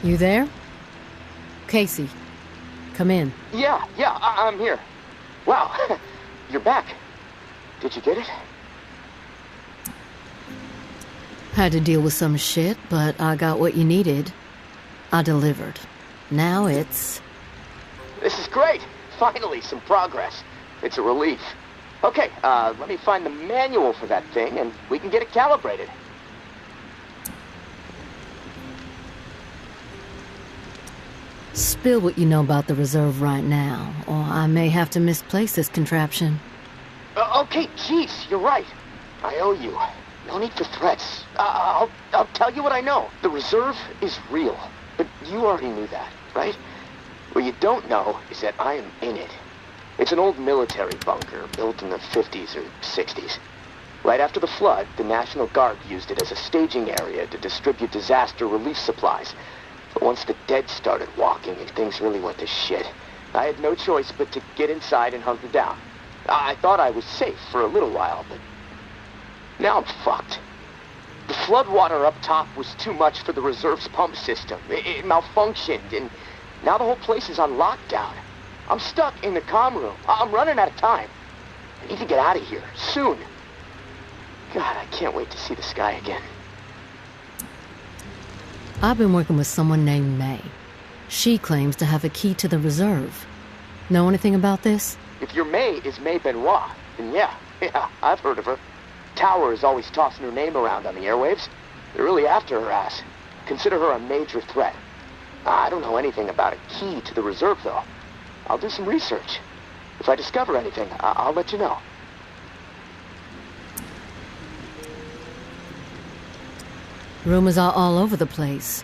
You there? Casey, come in. Yeah, I'm here. Wow, you're back. Did you get it? Had to deal with some shit, but I got what you needed. I delivered. Now it's... This is great. Finally, some progress. It's a relief. Okay, let me find the manual for that thing, and we can get it calibrated. Spill what you know about the reserve right now, or I may have to misplace this contraption. Okay, jeez, you're right. I owe you. No need for threats. I'll tell you what I know. The reserve is real, but you already knew that, right? What you don't know is that I am in it. It's an old military bunker built in the 50s or 60s. Right after the flood, the National Guard used it as a staging area to distribute disaster relief supplies. But once the dead started walking and things really went to shit, I had no choice but to get inside and hunker down. I thought I was safe for a little while, but now I'm fucked. The floodwater up top was too much for the reserve's pump system. It malfunctioned, and now the whole place is on lockdown. I'm stuck in the comm room. I'm running out of time. I need to get out of here, soon. God, I can't wait to see the sky again. I've been working with someone named May. She claims to have a key to the reserve. Know anything about this? If your May is May Benoit, then yeah, I've heard of her. Tower is always tossing her name around on the airwaves. They're really after her ass. Consider her a major threat. I don't know anything about a key to the reserve, though. I'll do some research. If I discover anything, I'll let you know. Rumors are all over the place.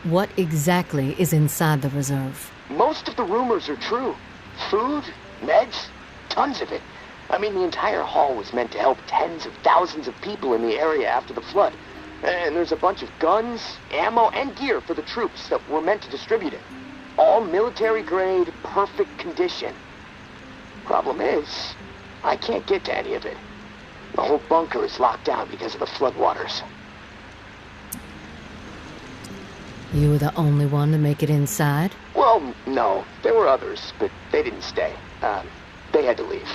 What exactly is inside the reserve? Most of the rumors are true. Food, meds, tons of it. I mean, the entire haul was meant to help tens of thousands of people in the area after the flood. And there's a bunch of guns, ammo, and gear for the troops that were meant to distribute it. All military-grade, perfect condition. Problem is, I can't get to any of it. The whole bunker is locked down because of the floodwaters. You were the only one to make it inside? Well, no. There were others, but they didn't stay. They had to leave.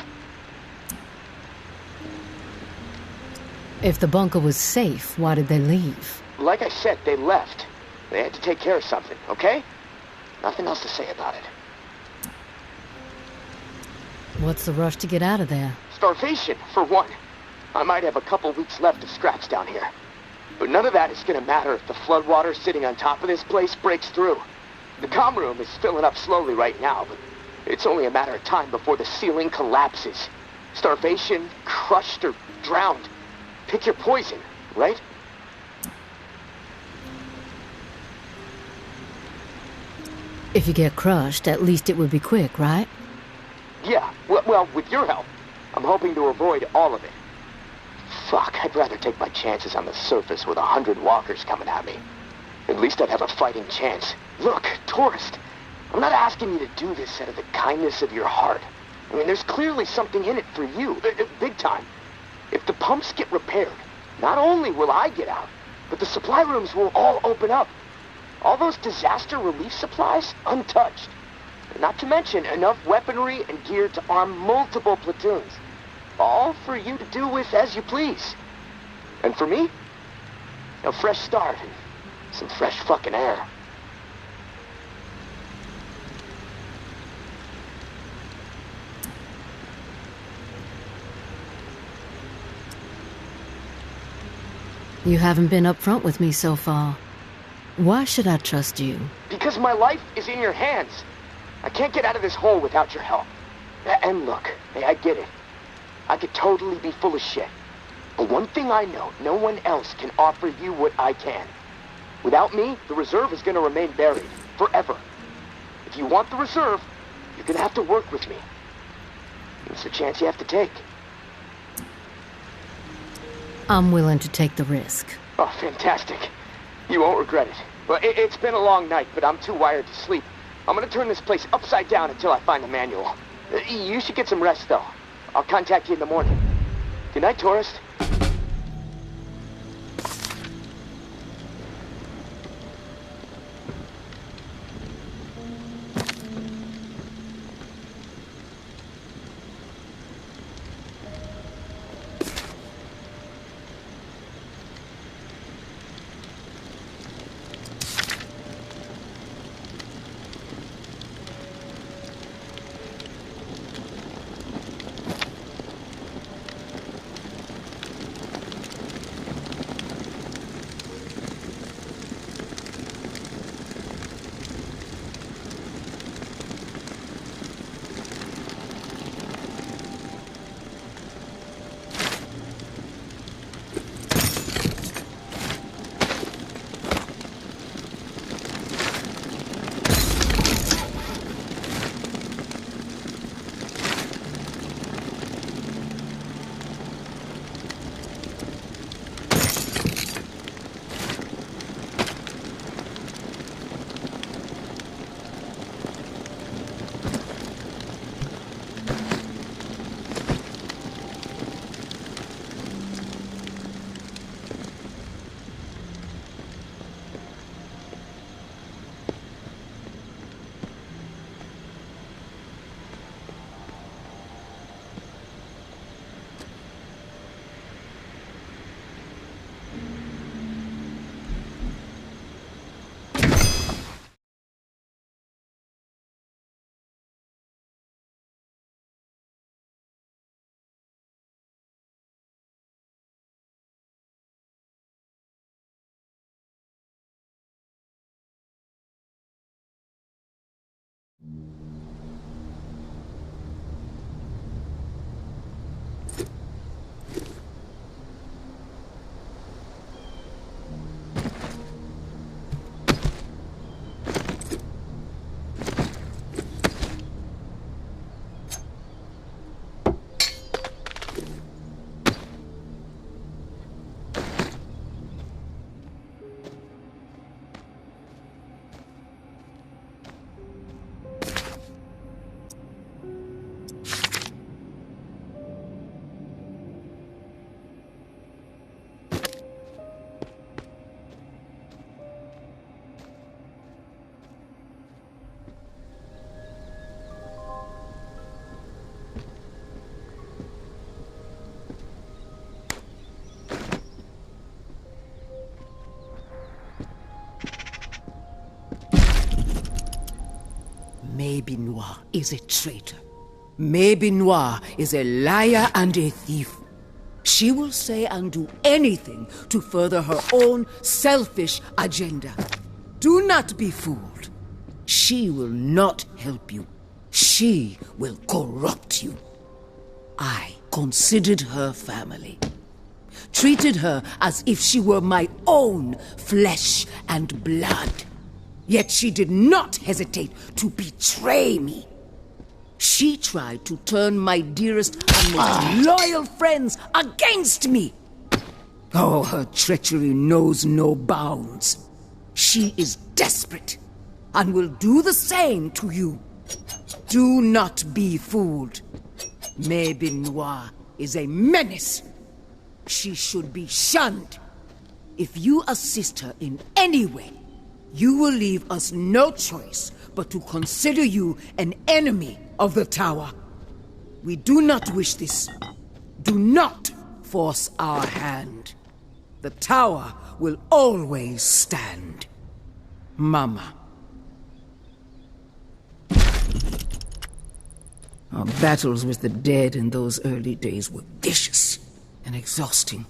If the bunker was safe, why did they leave? Like I said, they left. They had to take care of something, okay? Nothing else to say about it. What's the rush to get out of there? Starvation, for one. I might have a couple weeks left of scraps down here. But none of that is gonna matter if the floodwater sitting on top of this place breaks through. The comm room is filling up slowly right now, but it's only a matter of time before the ceiling collapses. Starvation, crushed, or drowned. Pick your poison, right? If you get crushed, at least it would be quick, right? Yeah, well, with your help, I'm hoping to avoid all of it. Fuck, I'd rather take my chances on the surface with 100 walkers coming at me. At least I'd have a fighting chance. Look, tourist, I'm not asking you to do this out of the kindness of your heart. I mean, there's clearly something in it for you, big time. If the pumps get repaired, not only will I get out, but the supply rooms will all open up. All those disaster relief supplies, untouched. Not to mention enough weaponry and gear to arm multiple platoons. All for you to do with as you please. And for me, a fresh start and some fresh fucking air. You haven't been upfront with me so far. Why should I trust you? Because my life is in your hands. I can't get out of this hole without your help. And look, hey, I get it. I could totally be full of shit. But one thing I know, no one else can offer you what I can. Without me, the reserve is gonna remain buried. Forever. If you want the reserve, you're gonna have to work with me. It's a chance you have to take. I'm willing to take the risk. Oh, fantastic. You won't regret it. Well, it's been a long night, but I'm too wired to sleep. I'm gonna turn this place upside down until I find the manual. You should get some rest, though. I'll contact you in the morning. Good night, tourist. Maybe Noir is a traitor. Maybe Noir is a liar and a thief. She will say and do anything to further her own selfish agenda. Do not be fooled. She will not help you. She will corrupt you. I considered her family. Treated her as if she were my own flesh and blood. Yet she did not hesitate to betray me. She tried to turn my dearest and most loyal friends against me. Oh, her treachery knows no bounds. She is desperate and will do the same to you. Do not be fooled. Maybin Noir is a menace. She should be shunned. If you assist her in any way, you will leave us no choice but to consider you an enemy of the Tower. We do not wish this. Do not force our hand. The Tower will always stand. Mama. Our battles with the dead in those early days were vicious and exhausting.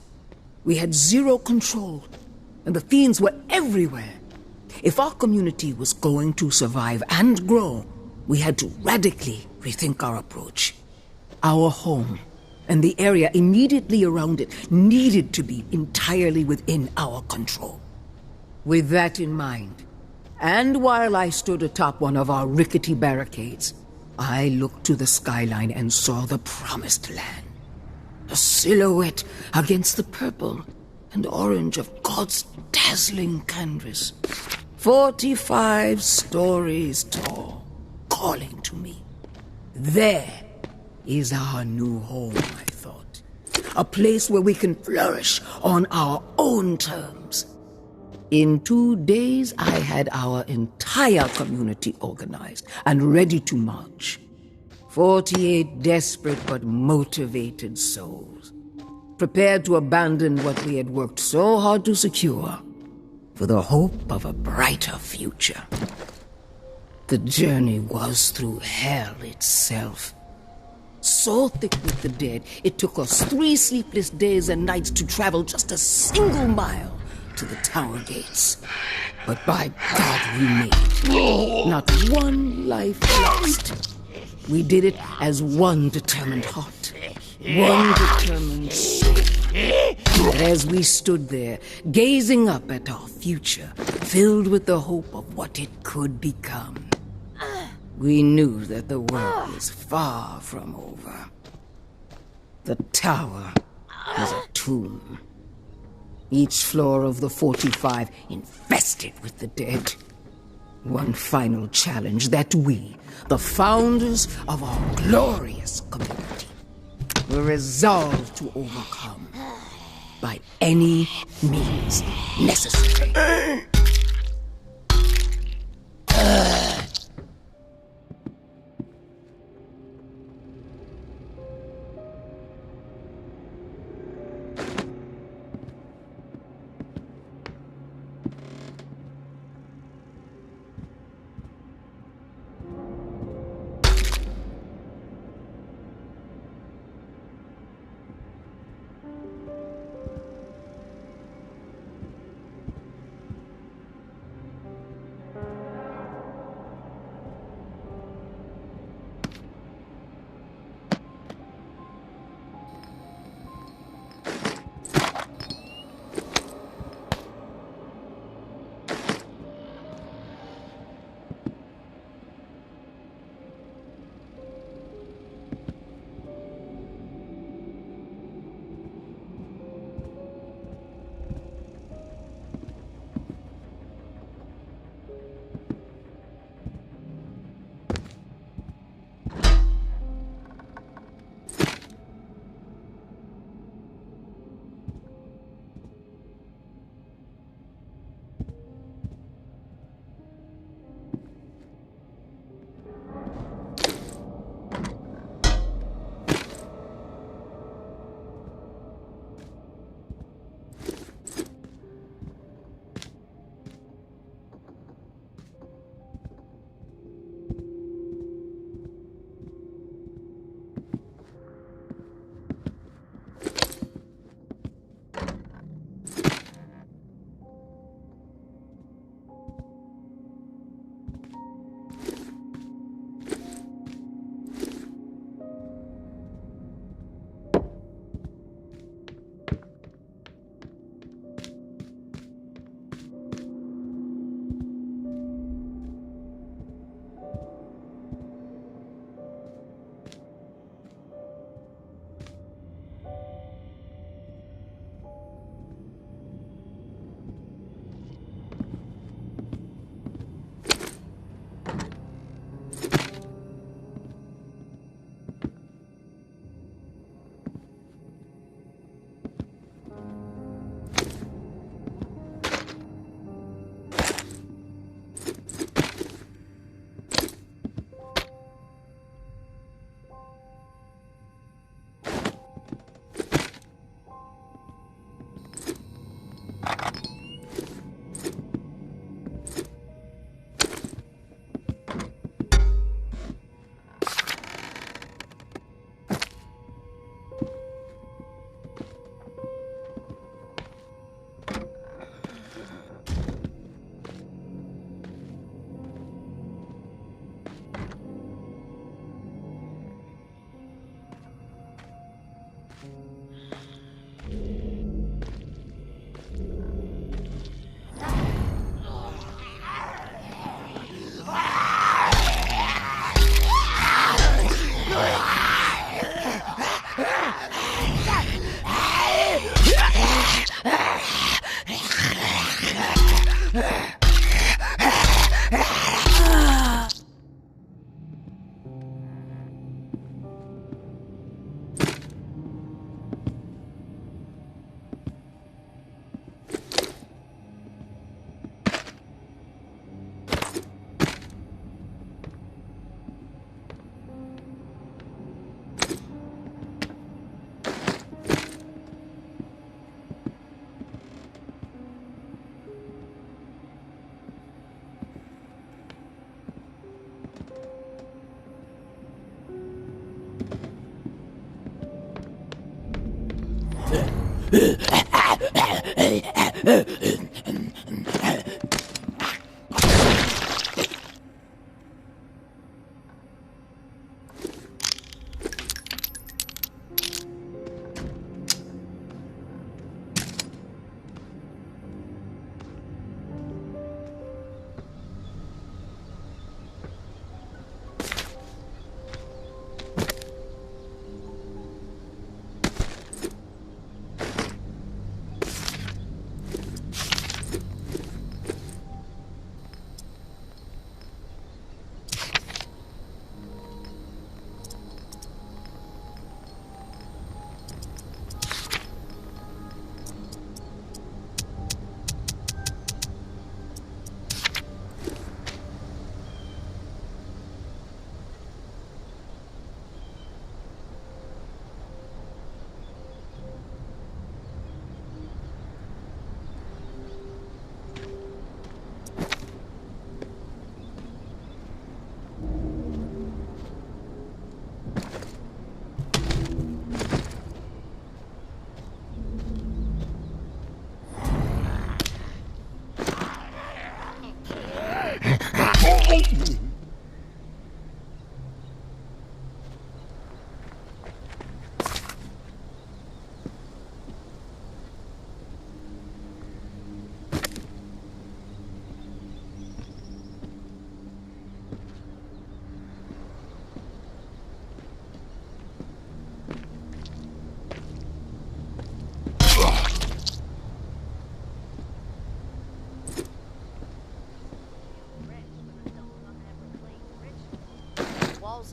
We had zero control, and the fiends were everywhere. If our community was going to survive and grow, we had to radically rethink our approach. Our home and the area immediately around it needed to be entirely within our control. With that in mind, and while I stood atop one of our rickety barricades, I looked to the skyline and saw the Promised Land. A silhouette against the purple and orange of God's dazzling canvas. 45 stories tall, calling to me. There is our new home, I thought. A place where we can flourish on our own terms. In 2 days, I had our entire community organized and ready to march. 48 desperate but motivated souls, prepared to abandon what we had worked so hard to secure for the hope of a brighter future. The journey was through hell itself. So thick with the dead, it took us 3 sleepless days and nights to travel just a single mile to the tower gates. But by God, we made it. Not one life lost. We did it as one determined heart, one determined soul. But as we stood there, gazing up at our future, filled with the hope of what it could become, we knew that the work was far from over. The tower was a tomb. Each floor of the 45 infested with the dead. One final challenge that we, the founders of our glorious community, were resolved to overcome by any means necessary.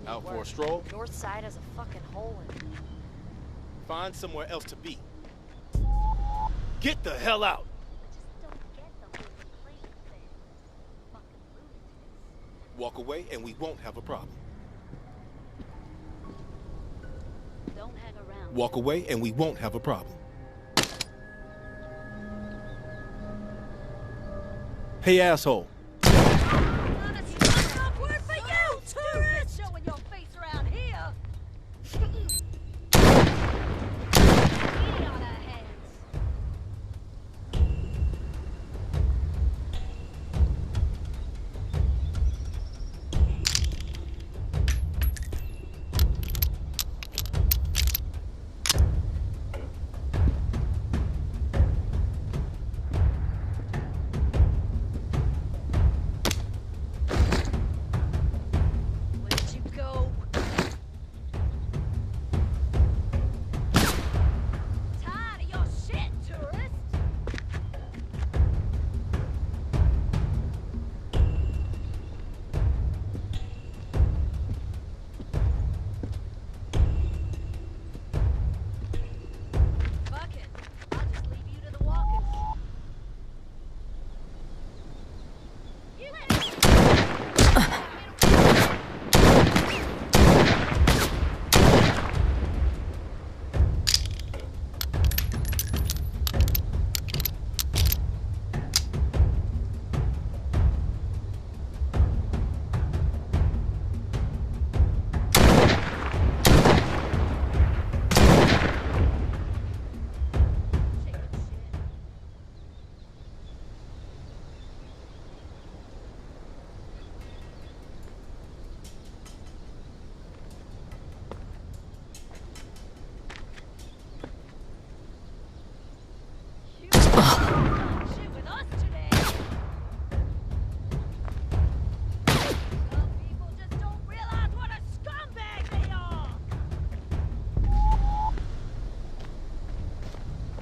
Out for a stroll? North side has a fucking hole in it. Find somewhere else to be. Get the hell out! I just don't get the whole complaint thing. Fucking lunatics. Walk away and we won't have a problem. Don't hang around. Walk away and we won't have a problem. Hey, asshole.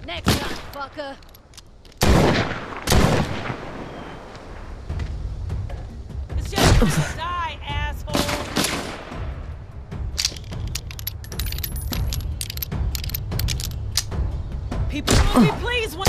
Next time, fucker. It's just gonna die, asshole. People will be pleased when.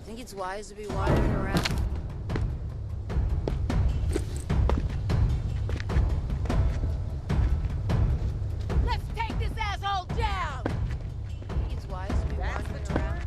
Think it's wise to be wandering around? Let's take this asshole down! Think it's wise to be wandering around?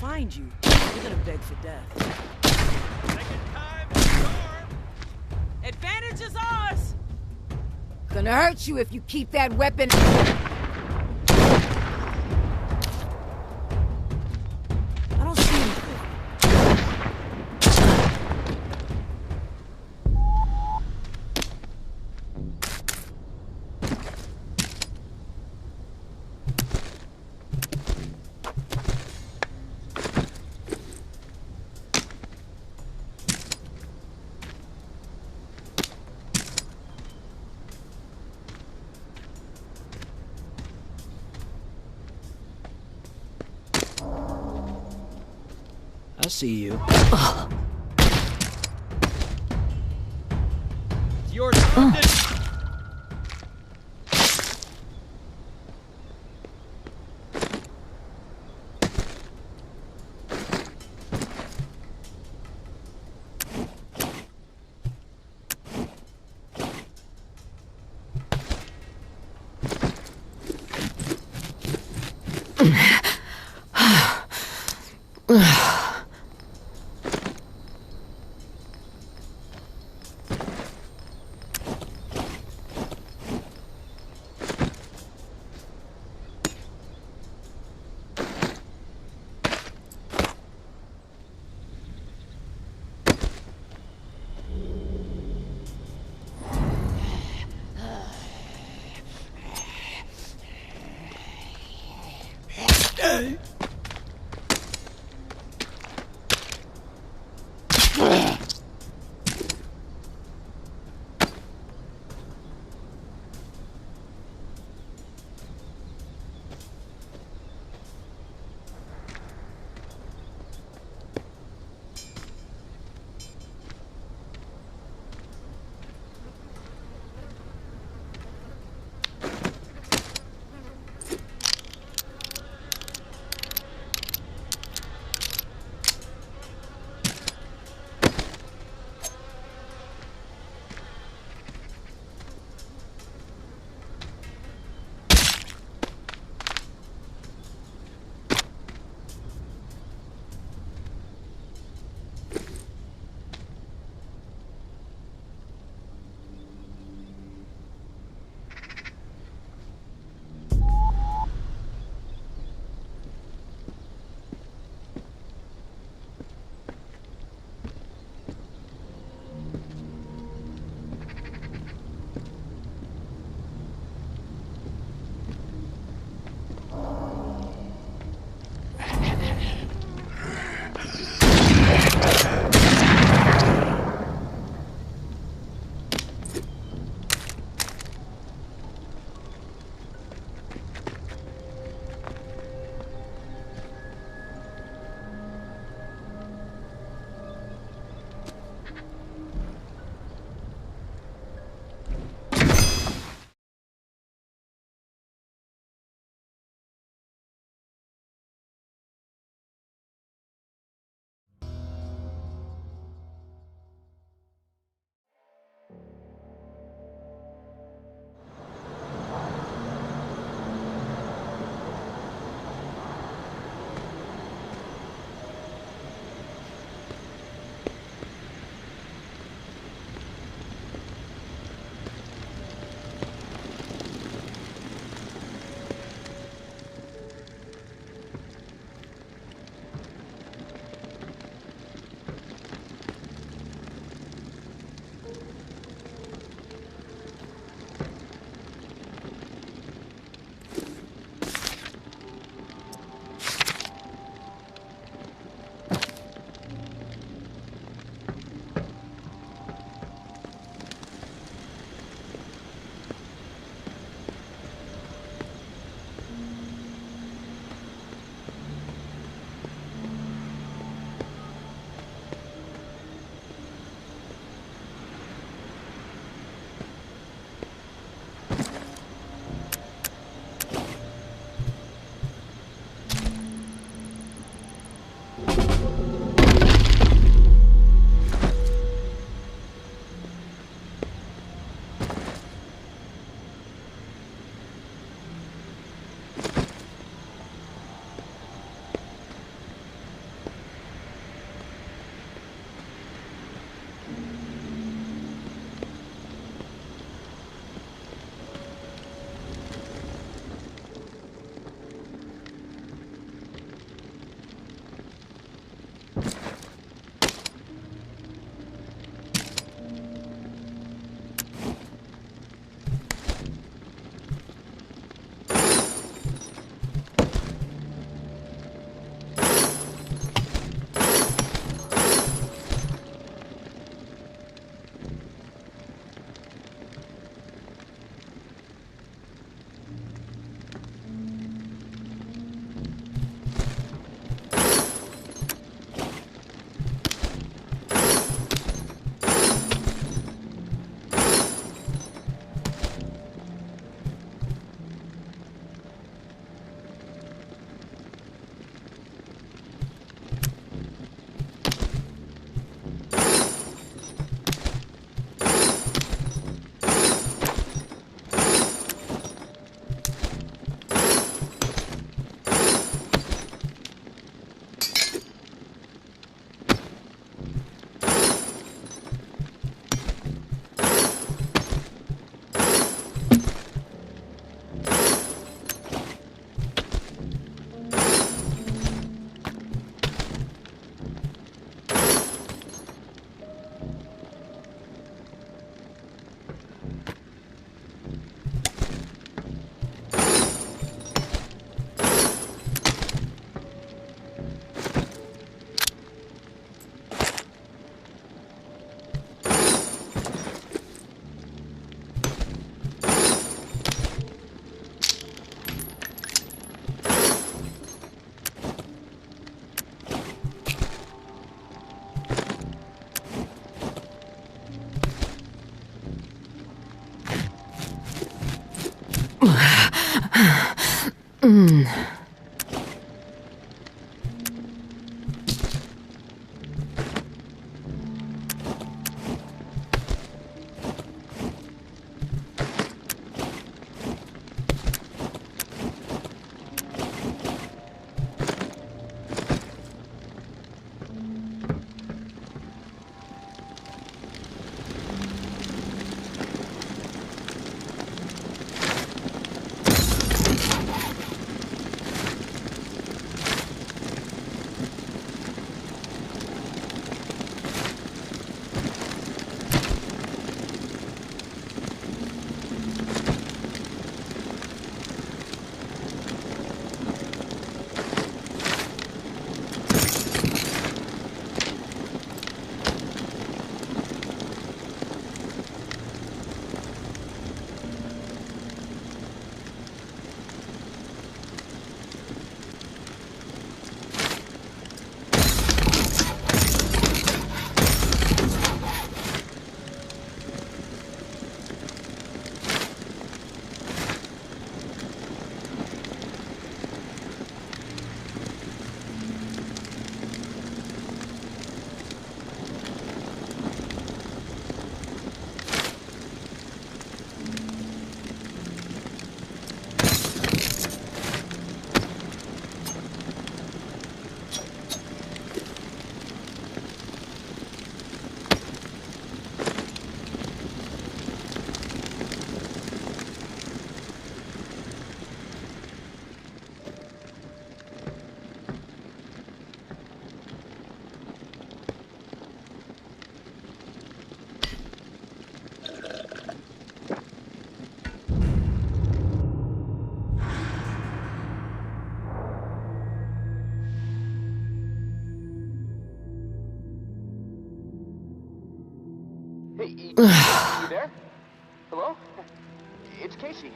Find you, you're gonna beg for death. Second time is the charm. Advantage is ours! Gonna hurt you if you keep that weapon. I don't see anything. I see you. It's your turn to... Hey, you there? Hello? It's Casey.